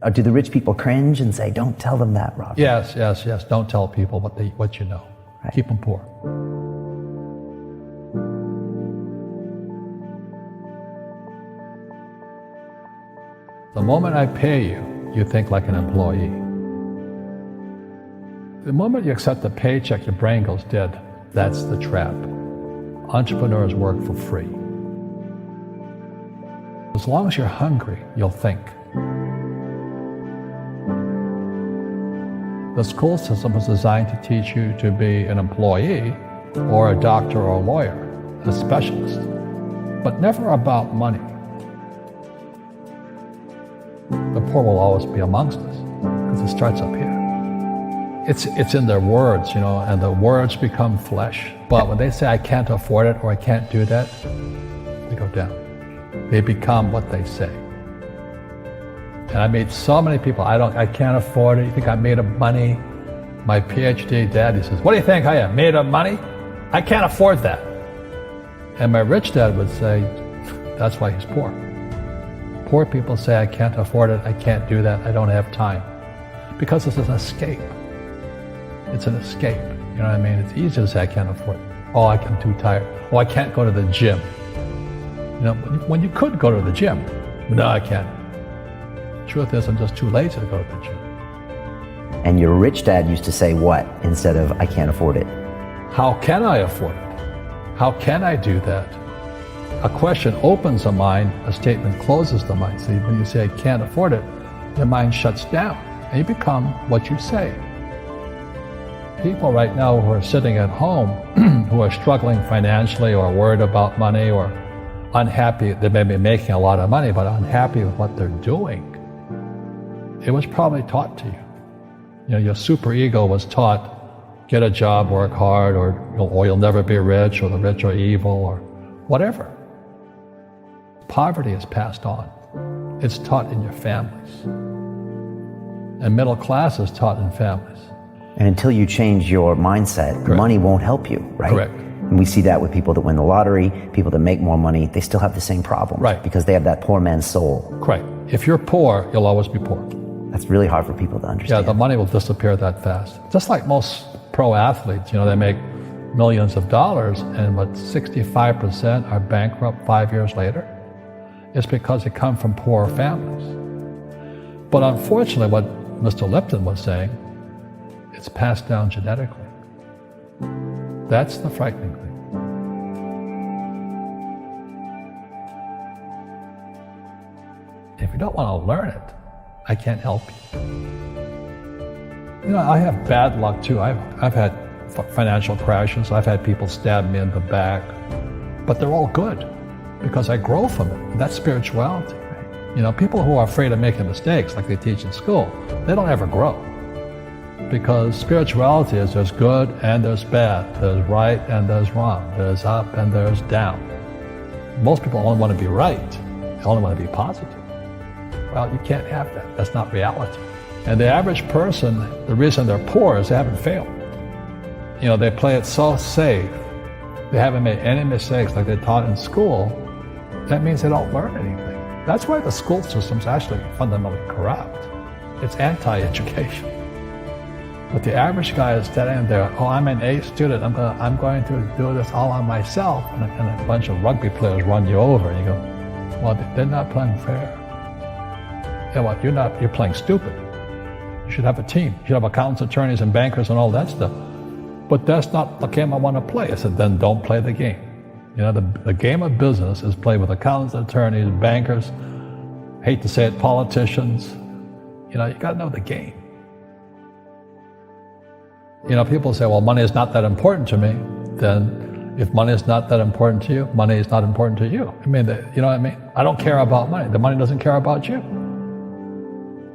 Or do the rich people cringe and say, don't tell them that, Robert? Yes. Don't tell people what you know. Right. Keep them poor. The moment I pay you, you think like an employee. The moment you accept the paycheck, your brain goes dead. That's the trap. Entrepreneurs work for free. As long as you're hungry, you'll think. The school system was designed to teach you to be an employee or a doctor or a lawyer, a specialist, but never about money. The poor will always be amongst us because it starts up here. It's in their words, and the words become flesh. But when they say, I can't afford it or I can't do that, they go down. They become what they say. And I meet so many people, I can't afford it. You think I'm made of money? My PhD dad, he says, what do you think I am, made of money? I can't afford that. And my rich dad would say, that's why he's poor. Poor people say, I can't afford it, I can't do that, I don't have time. Because it's an escape. It's an escape, you know what I mean? It's easy to say, I can't afford it. Oh, I'm too tired. Oh, I can't go to the gym. When you could go to the gym. No, I can't. Truth is, I'm just too lazy to go to the gym. And your rich dad used to say what instead of, I can't afford it? How can I afford it? How can I do that? A question opens the mind, a statement closes the mind. See, when you say, I can't afford it, your mind shuts down, and you become what you say. People right now who are sitting at home, who are struggling financially or worried about money or unhappy, they may be making a lot of money, but unhappy with what they're doing, it was probably taught to you. Your superego was taught, get a job, work hard, or you'll never be rich, or the rich are evil, or whatever. Poverty is passed on. It's taught in your families. And middle class is taught in families. And until you change your mindset, Correct. Money won't help you, right? Correct. And we see that with people that win the lottery, people that make more money, they still have the same problem. Right. Because they have that poor man's soul. Right. If you're poor, you'll always be poor. That's really hard for people to understand. Yeah, the money will disappear that fast. Just like most pro athletes, they make millions of dollars, and 65% are bankrupt 5 years later. It's because they come from poor families. But unfortunately, what Mr. Lipton was saying, it's passed down genetically. That's the frightening thing. If you don't want to learn it, I can't help you. I have bad luck too. I've had financial crashes. I've had people stab me in the back, but they're all good because I grow from it. And that's spirituality. People who are afraid of making mistakes, like they teach in school, they don't ever grow. Because spirituality is there's good and there's bad, there's right and there's wrong, there's up and there's down. Most people only want to be right, they only want to be positive. Well, you can't have that. That's not reality. And the average person, the reason they're poor is they haven't failed. They play it so safe. They haven't made any mistakes like they taught in school. That means they don't learn anything. That's why the school system's actually fundamentally corrupt. It's anti-education. But the average guy is standing there, oh, I'm an A student, I'm going to do this all on myself. And a bunch of rugby players run you over, and you go, well, they're not playing fair. Yeah, well, you're playing stupid. You should have a team. You should have accountants, attorneys, and bankers and all that stuff. But that's not the game I want to play. I said, then don't play the game. The game of business is played with accountants, attorneys, bankers, hate to say it, politicians. You got to know the game. People say, well, money is not that important to me. Then if money is not that important to you, money is not important to you. You know what I mean? I don't care about money. The money doesn't care about you.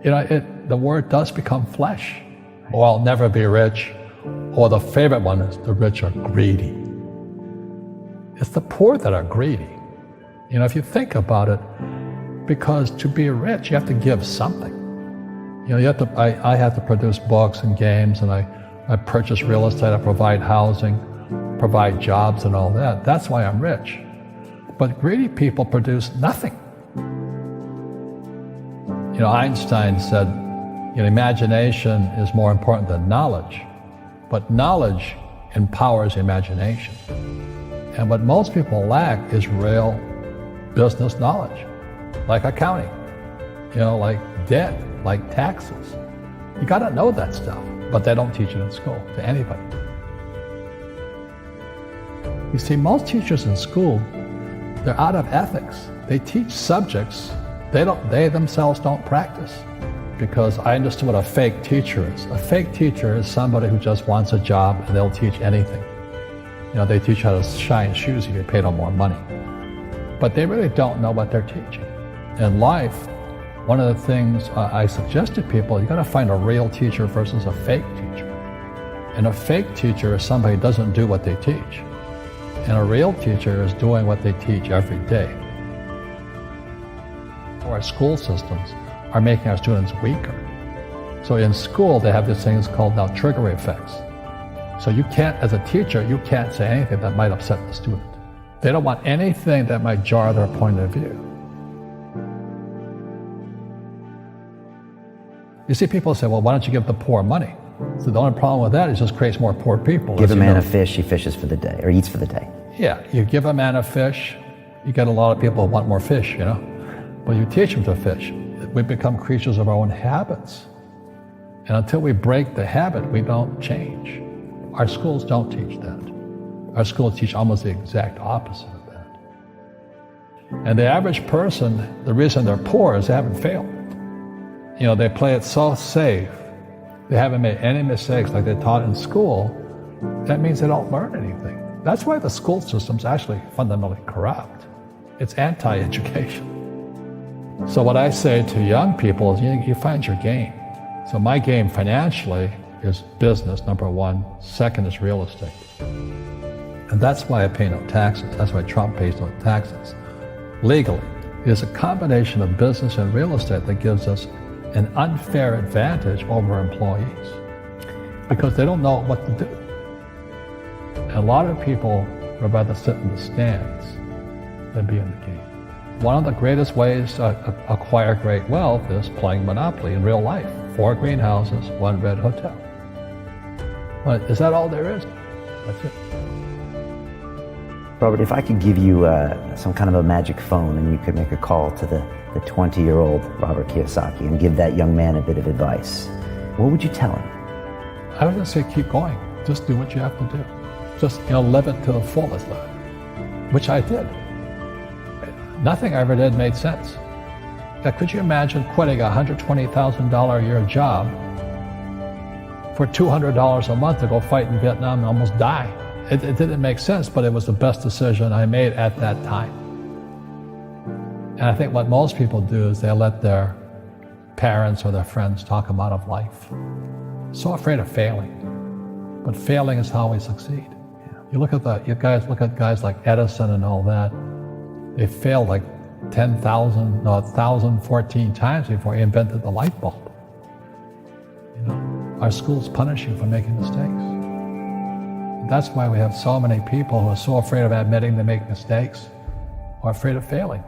The word does become flesh. Oh, I'll never be rich. Or the favorite one is the rich are greedy. It's the poor that are greedy. If you think about it, because to be rich, you have to give something. I have to produce books and games, and I purchase real estate, I provide housing, provide jobs and all that. That's why I'm rich. But greedy people produce nothing. Einstein said, imagination is more important than knowledge, but knowledge empowers imagination. And what most people lack is real business knowledge, like accounting, like debt, like taxes. You got to know that stuff, but they don't teach it in school to anybody. You see, most teachers in school, they're out of ethics. They teach subjects they themselves don't practice. Because I understood what a fake teacher is. A fake teacher is somebody who just wants a job and they'll teach anything. They teach how to shine shoes if you pay them more money. But they really don't know what they're teaching. In life, one of the things I suggest to people, you got to find a real teacher versus a fake teacher. And a fake teacher is somebody who doesn't do what they teach. And a real teacher is doing what they teach every day. Our school systems are making our students weaker. So in school, they have these things called now trigger effects. So you can't, as a teacher, you can't say anything that might upset the student. They don't want anything that might jar their point of view. You see, people say, well, why don't you give the poor money? So the only problem with that is it just creates more poor people. Give a man a fish, he fishes for the day, or eats for the day. Yeah, you give a man a fish, you get a lot of people who want more fish, But you teach them to fish. We become creatures of our own habits. And until we break the habit, we don't change. Our schools don't teach that. Our schools teach almost the exact opposite of that. And the average person, the reason they're poor is they haven't failed. They play it so safe. They haven't made any mistakes like they taught in school. That means they don't learn anything. That's why the school system's actually fundamentally corrupt. It's anti-education. So what I say to young people is you find your game. So my game financially is business, number one. Second is real estate. And that's why I pay no taxes. That's why Trump pays no taxes. Legally, it is a combination of business and real estate that gives us an unfair advantage over employees because they don't know what to do. And a lot of people would rather sit in the stands than be in the game. One of the greatest ways to acquire great wealth is playing Monopoly in real life. 4 greenhouses, 1 red hotel. But is that all there is? That's it. Robert, if I could give you some kind of a magic phone and you could make a call to the 20-year-old Robert Kiyosaki and give that young man a bit of advice, what would you tell him? I would just say keep going. Just do what you have to do. Just live it to the fullest, which I did. Nothing I ever did made sense. Now, could you imagine quitting a $120,000 a year job for $200 a month to go fight in Vietnam and almost die? It didn't make sense, but it was the best decision I made at that time. And I think what most people do is they let their parents or their friends talk them out of life. So afraid of failing. But failing is how we succeed. You look at guys like Edison and all that. They failed like 1,014 times before he invented the light bulb. Our schools punish you for making mistakes. And that's why we have so many people who are so afraid of admitting they make mistakes or afraid of failing.